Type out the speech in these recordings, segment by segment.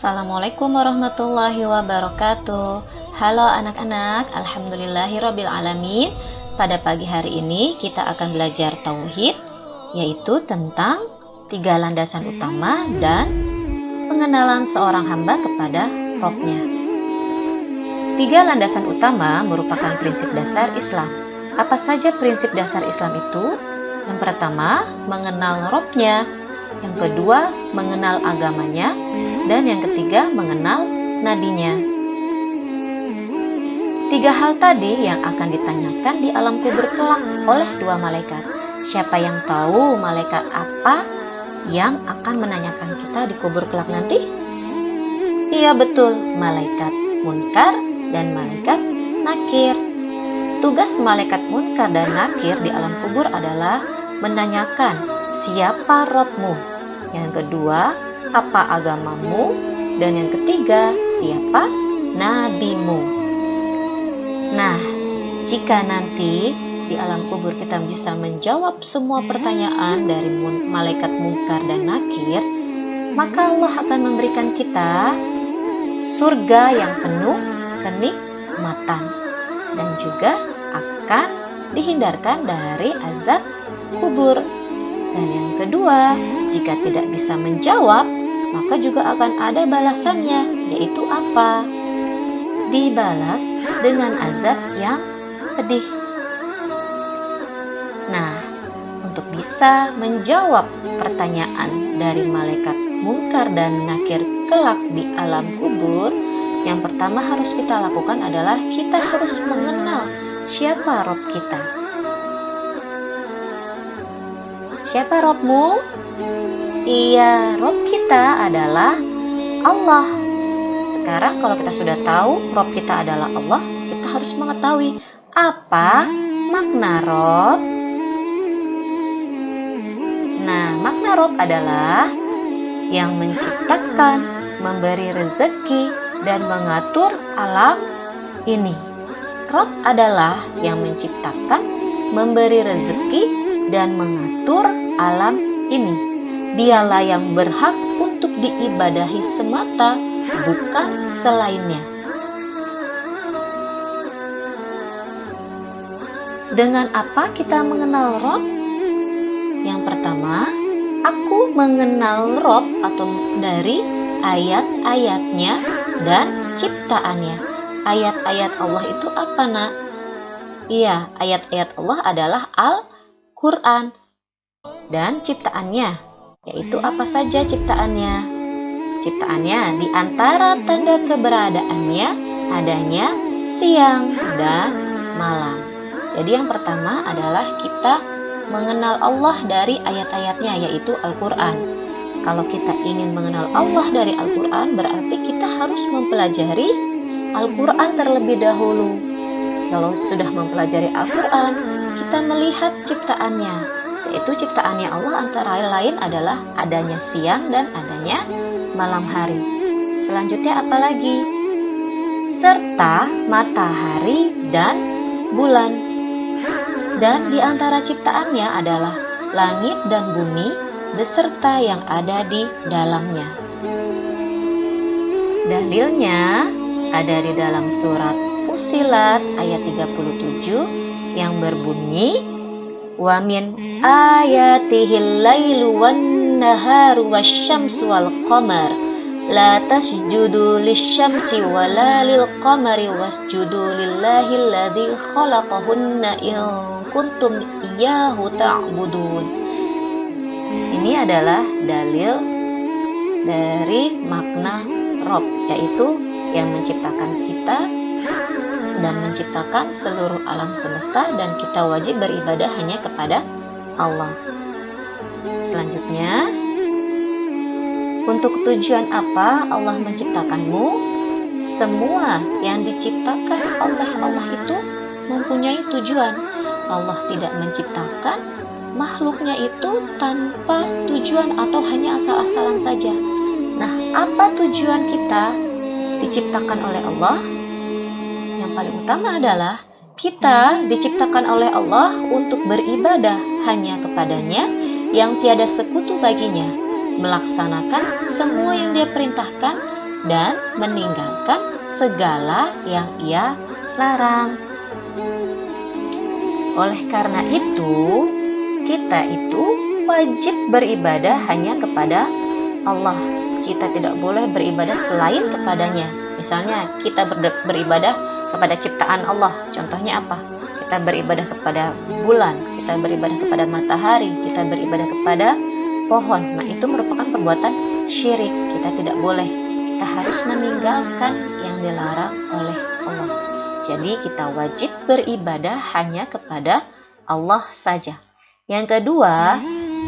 Assalamualaikum warahmatullahi wabarakatuh. Halo anak-anak, alhamdulillahirabbil alamin. Pada pagi hari ini kita akan belajar tauhid, yaitu tentang 3 landasan utama dan pengenalan seorang hamba kepada Rabb-nya. 3 landasan utama merupakan prinsip dasar Islam. Apa saja prinsip dasar Islam itu? Yang pertama, mengenal Rabb-nya. Yang kedua, mengenal agamanya. Dan yang ketiga, mengenal nabinya. 3 hal tadi yang akan ditanyakan di alam kubur kelak oleh 2 malaikat. Siapa yang tahu malaikat apa yang akan menanyakan kita di kubur kelak nanti? Iya betul, malaikat Munkar dan malaikat Nakir. Tugas malaikat Munkar dan Nakir di alam kubur adalah menanyakan siapa Rabb-mu. Yang kedua, apa agamamu? Dan yang ketiga, siapa nabimu? Nah, jika nanti di alam kubur kita bisa menjawab semua pertanyaan dari malaikat Munkar dan Nakir, maka Allah akan memberikan kita surga yang penuh kenikmatan dan juga akan dihindarkan dari azab kubur. Dan yang kedua, jika tidak bisa menjawab, maka juga akan ada balasannya, yaitu apa? Dibalas dengan azab yang pedih. Nah, untuk bisa menjawab pertanyaan dari malaikat Munkar dan Nakir kelak di alam kubur, yang pertama harus kita lakukan adalah kita harus mengenal siapa Rabb kita. Siapa Rabb-mu? Iya, Rabb kita adalah Allah. Sekarang kalau kita sudah tahu Rabb kita adalah Allah, kita harus mengetahui apa makna Rabb. Nah, makna Rabb adalah yang menciptakan, memberi rezeki, dan mengatur alam ini. Rabb adalah yang menciptakan, memberi rezeki, dan mengatur alam ini. Dialah yang berhak untuk diibadahi semata, bukan selainnya. Dengan apa kita mengenal Rabb? Yang pertama, aku mengenal Rabb atau dari ayat-ayatnya dan ciptaannya. Ayat-ayat Allah itu apa, Nak? Iya, ayat-ayat Allah adalah Al-Quran dan ciptaannya, yaitu apa saja ciptaannya? Ciptaannya di antara tanda keberadaannya adanya siang dan malam. Jadi yang pertama adalah kita mengenal Allah dari ayat-ayatnya, yaitu Al-Quran. Kalau kita ingin mengenal Allah dari Al-Quran, berarti kita harus mempelajari Al-Quran terlebih dahulu. Kalau sudah mempelajari Al-Quran, kita melihat ciptaannya, yaitu ciptaannya Allah antara lain adalah adanya siang dan adanya malam hari. Selanjutnya apa lagi? Serta matahari dan bulan. Dan di antara ciptaannya adalah langit dan bumi beserta yang ada di dalamnya. Dalilnya ada di dalam surat Fussilat ayat 37 yang berbunyi, wa min ayatihil lailu wan naharu wasyamsu wal qamar la tasjudu lisyamsi wala lil qamari wasjudu lillahi alladzi khalaqahunna in kuntum iyyahu ta'budun. Ini adalah dalil dari makna Rabb, yaitu yang menciptakan kita dan menciptakan seluruh alam semesta, dan kita wajib beribadah hanya kepada Allah. Selanjutnya, untuk tujuan apa Allah menciptakanmu? Semua yang diciptakan oleh Allah itu mempunyai tujuan. Allah tidak menciptakan makhluknya itu tanpa tujuan atau hanya asal-asalan saja. Nah, apa tujuan kita diciptakan oleh Allah? Yang paling utama adalah kita diciptakan oleh Allah untuk beribadah hanya kepadanya yang tiada sekutu baginya, melaksanakan semua yang Dia perintahkan dan meninggalkan segala yang ia larang. Oleh karena itu, kita itu wajib beribadah hanya kepada Allah. Kita tidak boleh beribadah selain kepadanya. Misalnya kita beribadah kepada ciptaan Allah. Contohnya apa? Kita beribadah kepada bulan, kita beribadah kepada matahari, kita beribadah kepada pohon. Nah, itu merupakan perbuatan syirik. Kita tidak boleh. Kita harus meninggalkan yang dilarang oleh Allah. Jadi kita wajib beribadah hanya kepada Allah saja. Yang kedua,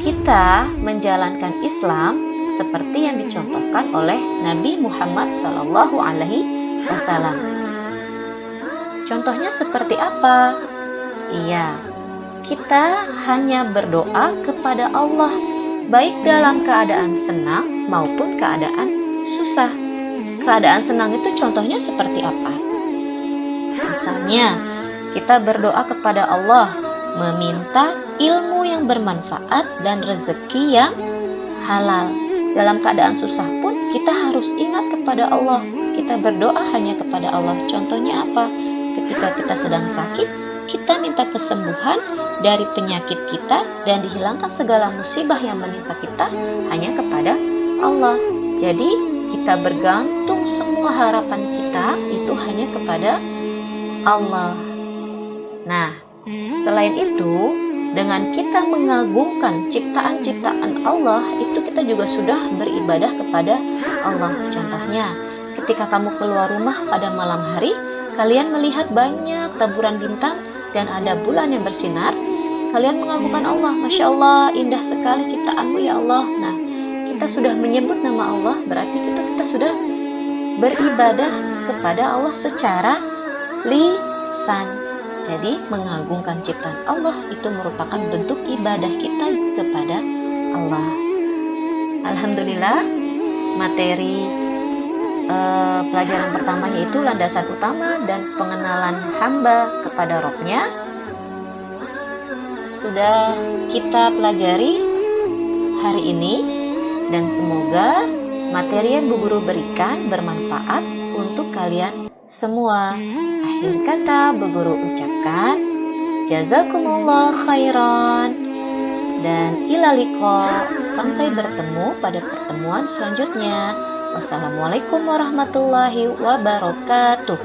kita menjalankan Islam seperti yang dicontohkan oleh Nabi Muhammad SAW. Contohnya seperti apa? Iya, kita hanya berdoa kepada Allah, baik dalam keadaan senang maupun keadaan susah. Keadaan senang itu contohnya seperti apa? Misalnya, kita berdoa kepada Allah, meminta ilmu yang bermanfaat dan rezeki yang halal. Dalam keadaan susah pun kita harus ingat kepada Allah. Kita berdoa hanya kepada Allah. Contohnya apa? Ketika kita sedang sakit, kita minta kesembuhan dari penyakit kita dan dihilangkan segala musibah yang menimpa kita hanya kepada Allah. Jadi kita bergantung semua harapan kita itu hanya kepada Allah. Nah, selain itu, dengan kita mengagungkan ciptaan-ciptaan Allah, itu kita juga sudah beribadah kepada Allah. Contohnya, ketika kamu keluar rumah pada malam hari, kalian melihat banyak taburan bintang dan ada bulan yang bersinar, kalian mengagungkan Allah. Masya Allah, indah sekali ciptaanmu ya Allah. Nah, kita sudah menyebut nama Allah, berarti kita sudah beribadah kepada Allah secara lisan. Jadi mengagungkan ciptaan Allah itu merupakan bentuk ibadah kita kepada Allah. Alhamdulillah, materi pelajaran pertama yaitu landasan utama dan pengenalan hamba kepada Rabb-nya sudah kita pelajari hari ini, dan semoga materi yang Bu Guru berikan bermanfaat untuk kalian semua. Akhir kata, Bu Guru ucapkan jazakumullah khairan dan ila liqa. Sampai bertemu pada pertemuan selanjutnya. Wassalamualaikum warahmatullahi wabarakatuh.